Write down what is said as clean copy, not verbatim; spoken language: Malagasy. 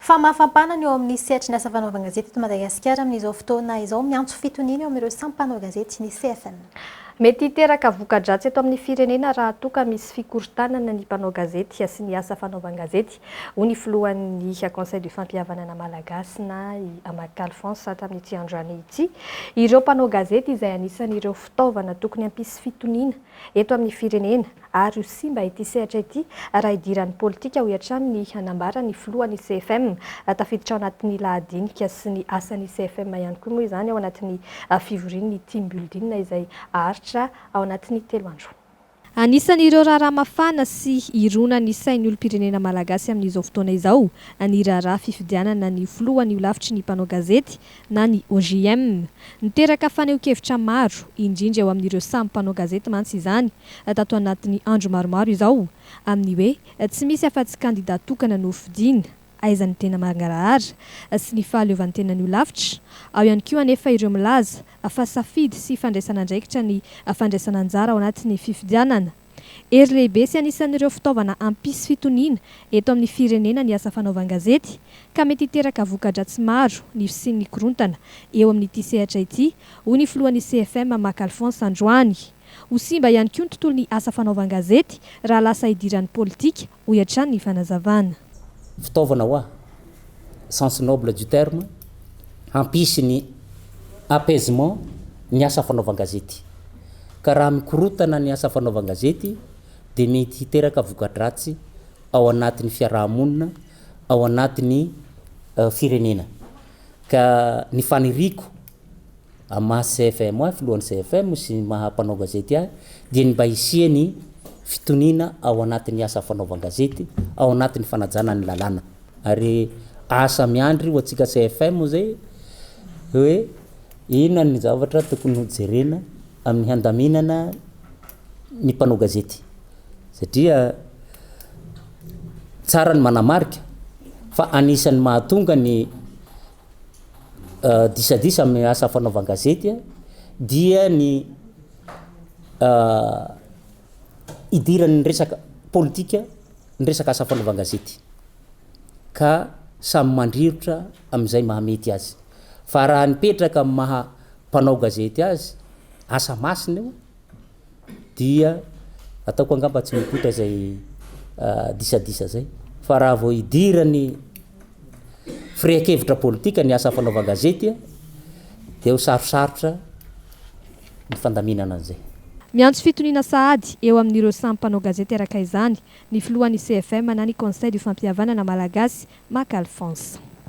Famafampana ny eo amin'ny sehatry ny asa fanaovan-gazety eto Madagasikara amin'izao fotoana izao miantso fitoniana eo amin'ireo samy mpanao gazety ny CFM. Mety hiteraka voka dratsy eto amin'ny firenena raha toka misy fikorontana ny mpanao gazety sy ny asa fanaovan-gazety. Hoy ny filohan'ny Conseil du Fampihavanana Malagasy na Maka Alphonse tamin'ity androany ity. Ireo mpanao gazety izay anisan'ireo fitaovana tokony hampisy fitoniana eto amin'ny firenena ary sy mba ity sehatra ity raha idiran'ny politika ho hatramin'ny nambaran'ny filohan'ny CFM tafiditra ao anatin'ny lahadinika sy ny asan'ny CFM ihany koa moa izany ao anatin'ny fivorian'ny team building izay aharitra ao anatin'ny 3 andro. Anisan'ireo raha mafana sy irona ny sain'ny olom-pirenena malagasy amin'izao fotoana izao ny raha fifidianana ny filohan'ny lavitry ny mpanao gazety na ny OGM. Niteraka faneho-kevitra maro indrindra eo amin'ireo samy mpanao gazety mantsy izany tato anatin'ny andro maromaro izao amin'ny hoe tsy misy afa-tsy kandidat tokana no fidiana aizany tena mangarahara sy ny fahaleovan'ny tena ny lavitra. Ao ihany koa anefa ireo milaza fa safidy sy fandraisana andraikitra ny fandraisana anjara ao anatin'ny fifidianana. Ery lehibe sy anisan'ireo fitaovana hampisy fitoniana eto amin'ny firenena ny asa fanaovan-gazety ka mety hiteraka voka-dratsy maro ny sy ny mikorontana eo amin'ity sehatra ity. Hoy ny filohan'ny CFM Maka Alphonse androany. Ho simba ihany koa ny tontolony asa fanaovan-gazety raha lasa idiran'ny politika ho hatrany ny fanazavana. Fitaovana hoa sens noble du terme hampisy ny apaisement ny asa fanaovan-gazety ka raha mikorontana ny asa fanaovan-gazety dia mety hiteraka voka-dratsy ao anatin'ny fiarahamonina ao anatin'ny firenena ka ny faniriko ama CFM filohan'ny CFM sy maha mpanao gazety dia ny mba hisiany fitoniana ao anatin'ny asa fanaovan-gazety ao anatin'ny fanajana ny lalana ary asa miandry ho antsika CFM zay hoe inona ny zavatra tokony hojerena amin'ny handaminana ny mpanao gazety satria tsara ny manamarika fa anisan'ny mahatonga ny disadisa amin'ny asa fanaovan-gazety dia ny idiran'ny resaka politika ny resaka asa fanaovan-gazety ka samy mandrirotra amin'izay mahamety azy fa raha nipetraka maha mpanao gazety azy asa masina io dia ataoko angamba tsy mipoitra zay disadisa zay fa raha vao idirany firehan-kevitra politika ny asa fanaovan-gazety dia ho sarosarotra ny fandaminana an'izay. Miantso fitoniana sahady eo amin'ireo samy mpanao gazety araka izany ny filohan'ny CFM na ny Conseil du Fampihavanana Malagasy Maka Alphonse.